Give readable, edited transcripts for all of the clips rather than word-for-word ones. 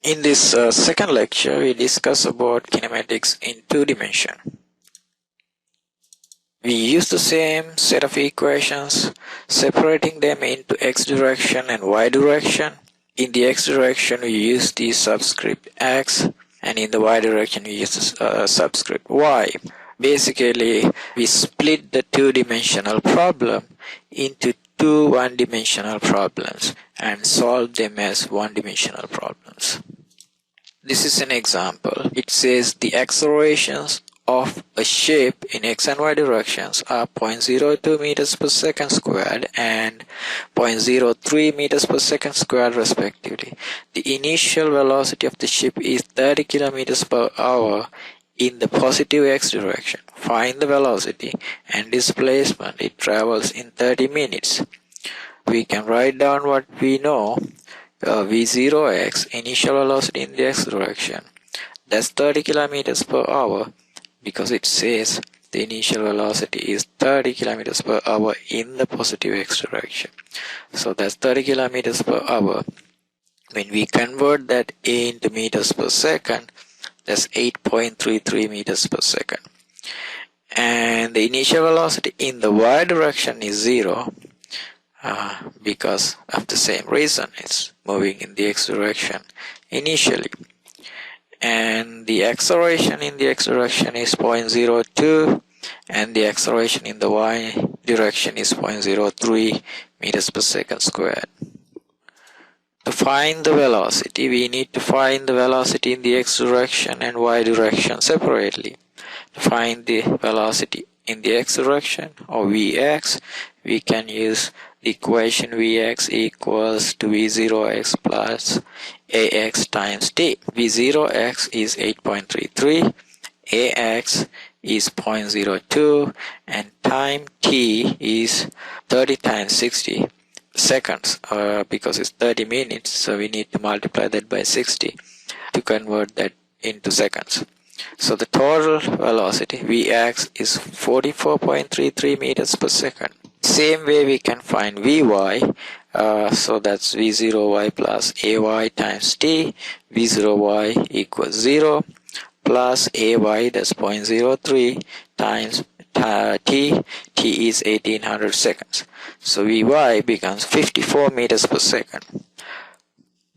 In this second lecture, we discuss about kinematics in two dimension. We use the same set of equations, separating them into x direction and y direction. In the x direction, we use the subscript x, and in the y direction, we use the subscript y. Basically, we split the two-dimensional problem into two one-dimensional problems and solve them as one-dimensional problems. This is an example. It says the accelerations of a shape in x and y directions are 0.02 meters per second squared and 0.03 meters per second squared respectively. The initial velocity of the ship is 30 kilometers per hour in the positive x direction. Find the velocity and displacement it travels in 30 minutes. We can write down what we know. v0x, initial velocity in the x direction, that's 30 kilometers per hour because it says the initial velocity is 30 kilometers per hour in the positive x direction. So that's 30 kilometers per hour. When we convert that into meters per second, that's 8.33 meters per second. And the initial velocity in the y direction is 0. Because of the same reason, it's moving in the x direction initially. And the acceleration in the x direction is 0.02 and the acceleration in the y direction is 0.03 meters per second squared. To find the velocity, we need to find the velocity in the x direction and y direction separately. To find the velocity in the x direction, or Vx, we can use the equation Vx equals to V0x plus Ax times t. V0x is 8.33, Ax is 0.02, and time t is 30 times 60 seconds, because it's 30 minutes, so we need to multiply that by 60 to convert that into seconds. So the total velocity Vx is 44.33 meters per second. Same way we can find Vy, so that's V0y plus Ay times t. V0y equals 0 plus Ay, that's 0.03 times t. T is 1800 seconds. So Vy becomes 54 meters per second.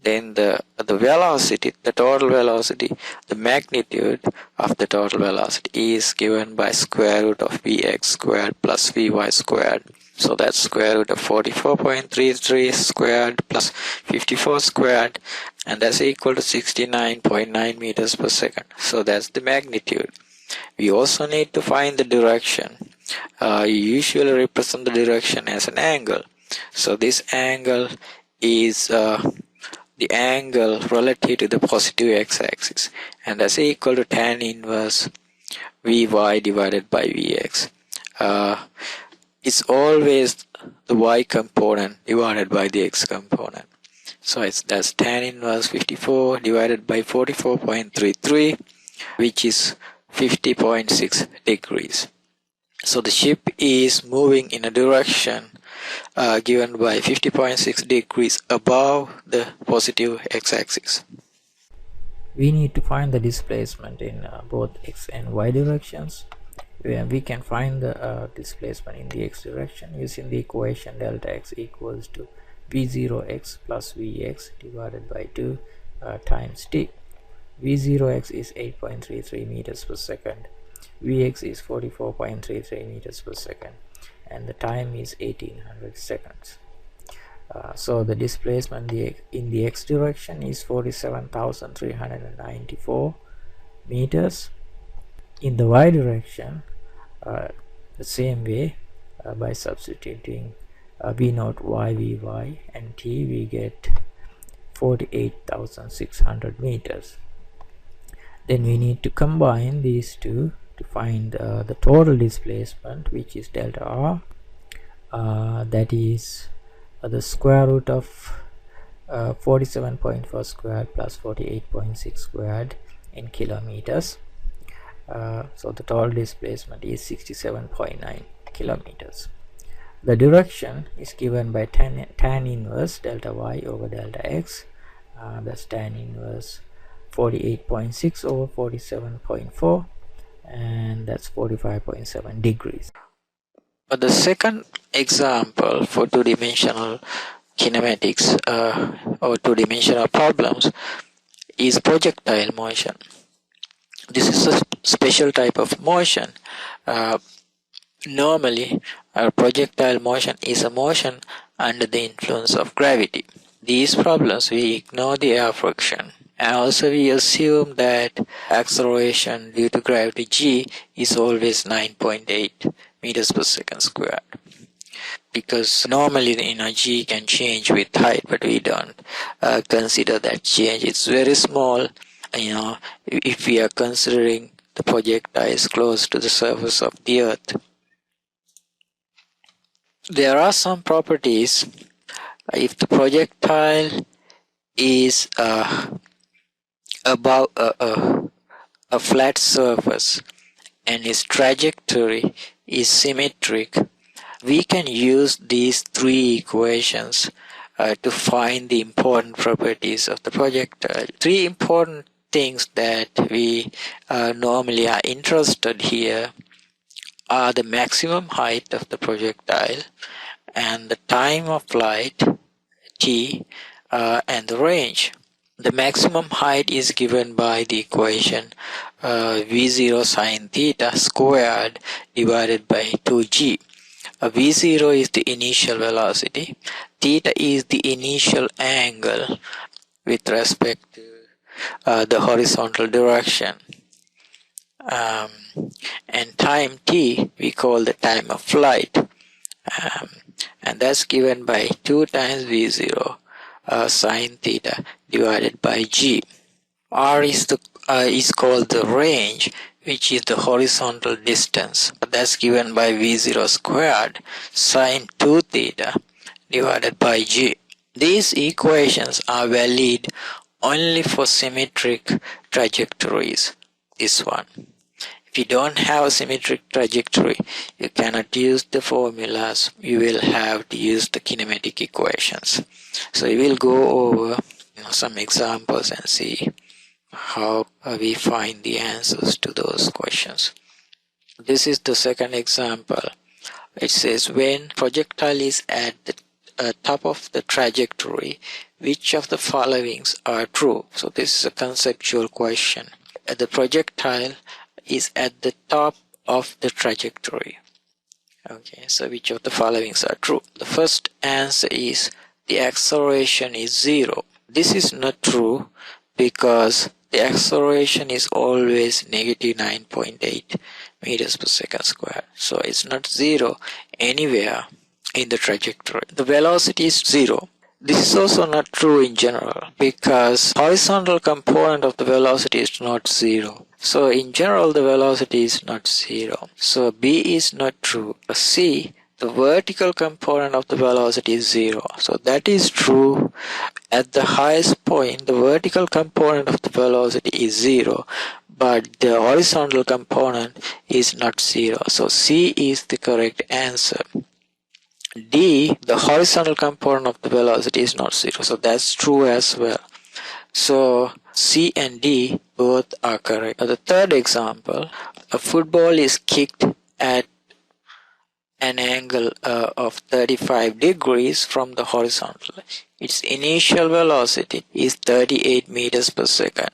Then the velocity, the total velocity, the magnitude of the total velocity is given by square root of Vx squared plus Vy squared. So that's square root of 44.33 squared plus 54 squared, and that's equal to 69.9 meters per second. So that's the magnitude. We also need to find the direction. You usually represent the direction as an angle. So this angle is the angle relative to the positive x-axis, and that's equal to tan inverse Vy divided by Vx. It's always the y component divided by the x component. So that's tan inverse 54 divided by 44.33, which is 50.6 degrees. So the ship is moving in a direction given by 50.6 degrees above the positive x-axis. We need to find the displacement in both x and y directions. We can find the displacement in the x direction using the equation delta x equals to v0x plus vx divided by 2 times t. v0x is 8.33 meters per second, vx is 44.33 meters per second, and the time is 1800 seconds. So the displacement in the x direction is 47,394 meters. In the y direction, the same way, by substituting v0 y vy and t, we get 48,600 meters. Then we need to combine these two to find the total displacement, which is delta r, that is the square root of 47.4 squared plus 48.6 squared in kilometers. So the total displacement is 67.9 kilometers. The direction is given by tan inverse delta y over delta x, That's tan inverse 48.6 over 47.4, and that's 45.7 degrees. But the second example for two-dimensional kinematics or two-dimensional problems is projectile motion. This is a special type of motion. Normally, a projectile motion is a motion under the influence of gravity. These problems we ignore the air friction, and also we assume that acceleration due to gravity g is always 9.8 meters per second squared. Because normally the energy can change with height, but we don't consider that change. It's very small, if we are considering the projectile is close to the surface of the earth. There are some properties. If the projectile is above a flat surface and its trajectory is symmetric, we can use these three equations to find the important properties of the projectile. Three important things that we normally are interested here are the maximum height of the projectile and the time of flight t and the range. The maximum height is given by the equation v0 sine theta squared divided by 2g. v0 is the initial velocity, theta is the initial angle with respect to the horizontal direction, and time t we call the time of flight, and that's given by 2 times v0 sine theta divided by g. R is called the range, which is the horizontal distance. That's given by v0 squared sine 2 theta divided by g. These equations are valid only for symmetric trajectories. This one. If you don't have a symmetric trajectory, you cannot use the formulas. You will have to use the kinematic equations. So we will go over some examples and see how we find the answers to those questions. This is the second example. It says when projectile is at the top of the trajectory, which of the followings are true? So this is a conceptual question. The projectile is at the top of the trajectory. Okay, so which of the followings are true? The first answer is the acceleration is 0. This is not true because the acceleration is always negative 9.8 meters per second squared. So it's not 0 anywhere in the trajectory. The velocity is 0. This is also not true in general because horizontal component of the velocity is not 0. So in general the velocity is not 0. So B is not true. C, the vertical component of the velocity is 0. So that is true. At the highest point, the vertical component of the velocity is 0, but the horizontal component is not 0. So C is the correct answer. D, the horizontal component of the velocity is not 0. So that's true as well. So C and D both are correct. Now the third example, a football is kicked at an angle of 35 degrees from the horizontal. Its initial velocity is 38 meters per second.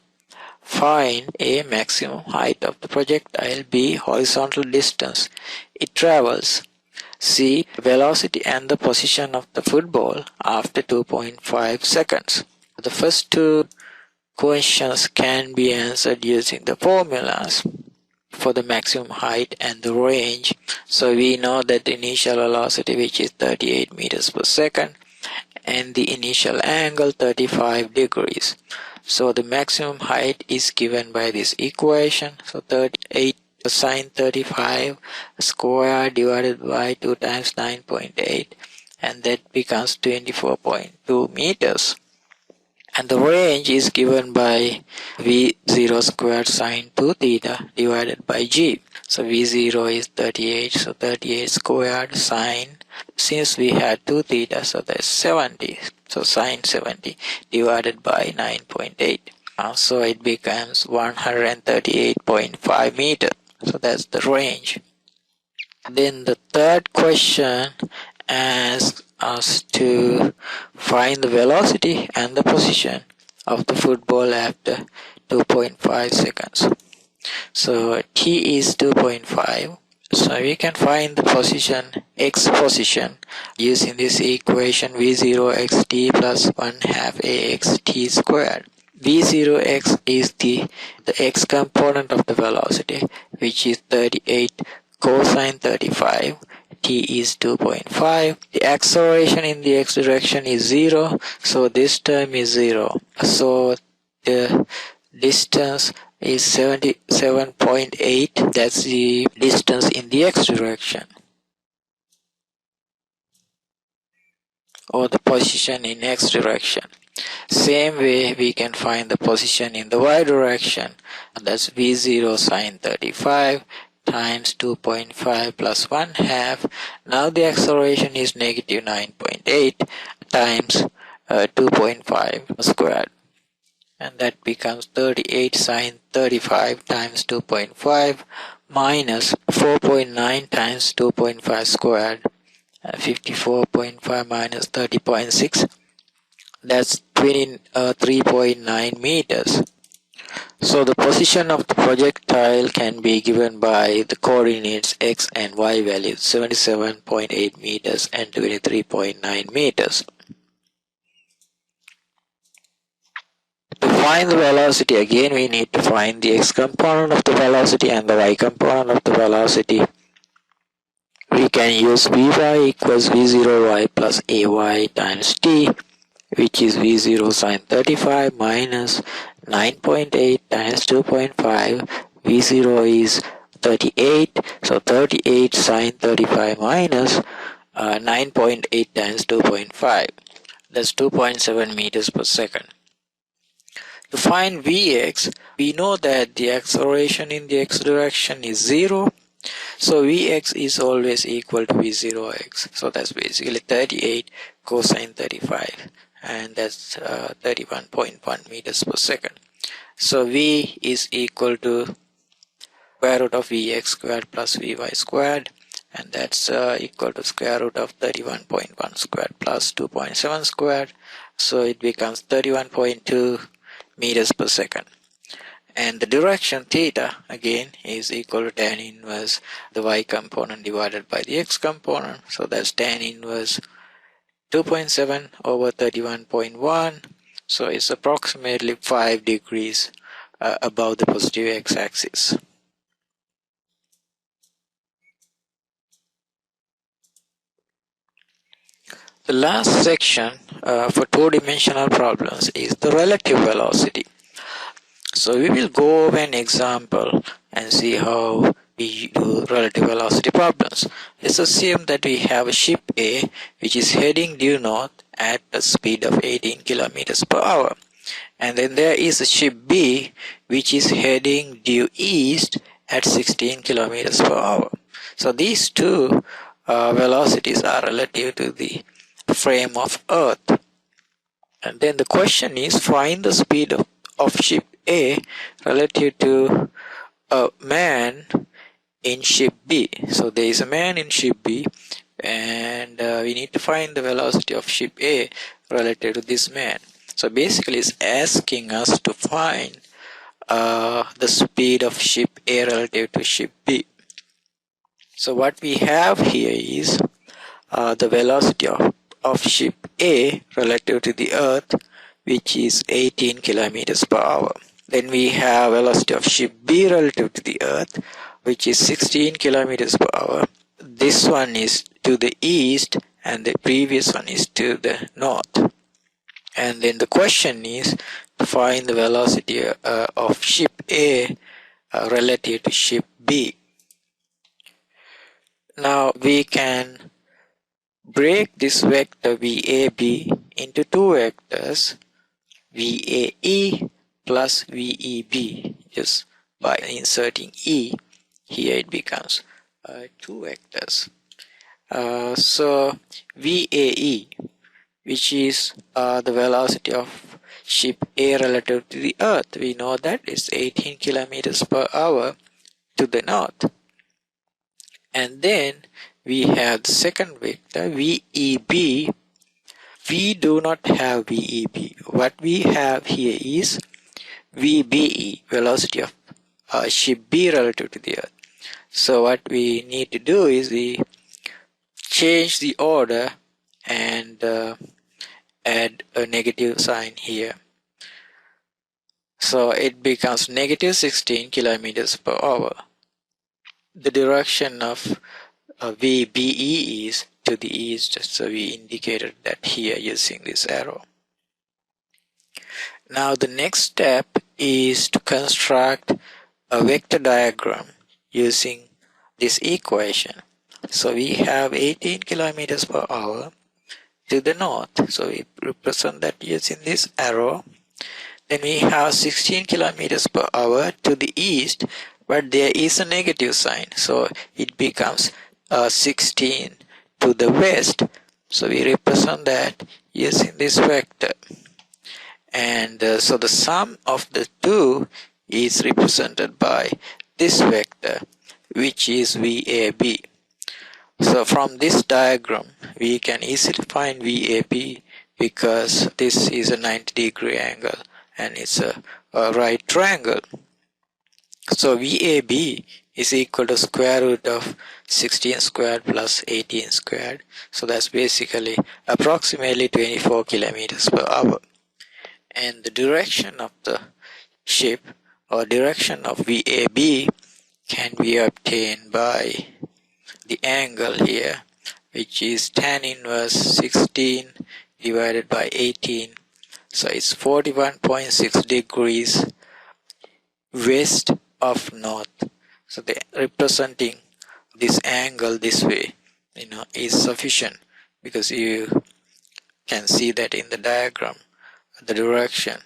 Find A, maximum height of the projectile, B, horizontal distance it travels, C, velocity and the position of the football after 2.5 seconds. The first two questions can be answered using the formulas for the maximum height and the range. So we know that the initial velocity, which is 38 meters per second, and the initial angle 35 degrees. So the maximum height is given by this equation. So 38 sine 35 square divided by 2 times 9.8, and that becomes 24.2 meters. And the range is given by v0 squared sine 2 theta divided by g. So v0 is 38, so 38 squared sine Since we had 2 theta, so that's 70. So sine 70 divided by 9.8. So it becomes 138.5 meters. So that's the range. Then the third question asks us to find the velocity and the position of the football after 2.5 seconds. So t is 2.5. So we can find the position, x position, using this equation v0 xt plus 1 half ax t squared. v0x is the x component of the velocity, which is 38 cosine 35. T is 2.5. The acceleration in the x direction is 0, so this term is 0. So the distance is 77.8. That's the distance in the x direction, or the position in x direction. Same way we can find the position in the y direction, and that's v0 sine 35 times 2.5 plus 1 half. Now the acceleration is negative 9.8 times 2.5 squared, and that becomes 38 sine 35 times 2.5 minus 4.9 times 2.5 squared, 54.5 minus 30.6, that's 23.9 meters. So the position of the projectile can be given by the coordinates x and y values, 77.8 meters and 23.9 meters. To find the velocity, again we need to find the x component of the velocity and the y component of the velocity. We can use vy equals v0y plus ay times t, which is v0 sine 35 minus 9.8 times 2.5. v0 is 38, so 38 sine 35 minus 9.8 times 2.5. That's 2.7 meters per second. To find Vx, we know that the acceleration in the x direction is 0. So Vx is always equal to V0x. So that's basically 38 cosine 35. And that's 31.1 meters per second. So V is equal to square root of Vx squared plus Vy squared. And that's equal to square root of 31.1 squared plus 2.7 squared. So it becomes 31.2 meters per second. And the direction theta again is equal to tan inverse the y component divided by the x component. So that's tan inverse 2.7 over 31.1. So it's approximately 5 degrees above the positive x-axis. The last section for two-dimensional problems is the relative velocity. So we will go over an example and see how we do relative velocity problems. Let's assume that we have a ship A which is heading due north at a speed of 18 kilometers per hour. And then there is a ship B which is heading due east at 16 kilometers per hour. So these two velocities are relative to the frame of Earth. And then the question is, find the speed of ship A relative to a man in ship B. So there is a man in ship B, and we need to find the velocity of ship A relative to this man. So basically it's asking us to find the speed of ship A relative to ship B. So what we have here is the velocity of ship A relative to the Earth, which is 18 kilometers per hour. Then we have velocity of ship B relative to the Earth, which is 16 kilometers per hour. This one is to the east and the previous one is to the north. And then the question is to find the velocity of ship A relative to ship B. Now we can break this vector VAB into two vectors, VAE plus VEB. Just by inserting E, here it becomes two vectors. So VAE, which is the velocity of ship A relative to the Earth, we know that it's 18 kilometers per hour to the north. And then we have the second vector VEB. We do not have VEB. What we have here is VBE, velocity of ship B relative to the Earth. So what we need to do is we change the order and add a negative sign here. So it becomes negative 16 kilometers per hour. The direction of VBE is to the east, so we indicated that here using this arrow. Now the next step is to construct a vector diagram using this equation. So we have 18 kilometers per hour to the north, so we represent that using this arrow. Then we have 16 kilometers per hour to the east, but there is a negative sign, so it becomes 16 to the west. So we represent that using this vector. And so the sum of the two is represented by this vector, which is VAB. So from this diagram, we can easily find VAB because this is a 90-degree angle and it's a right triangle. So VAB is equal to square root of 16 squared plus 18 squared. So that's basically approximately 24 kilometers per hour. And the direction of the ship or direction of VAB can be obtained by the angle here, which is tan inverse 16 divided by 18. So it's 41.6 degrees west of north. So the representing this angle this way, is sufficient because you can see that in the diagram, the direction.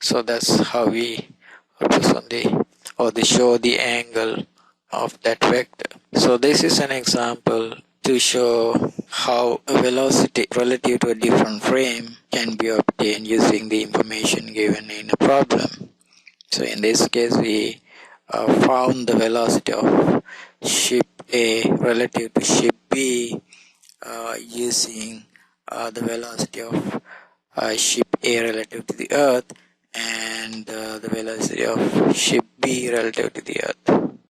So that's how we represent show the angle of that vector. So this is an example to show how a velocity relative to a different frame can be obtained using the information given in a problem. So in this case, we found the velocity of ship A relative to ship B using the velocity of ship A relative to the Earth and the velocity of ship B relative to the Earth.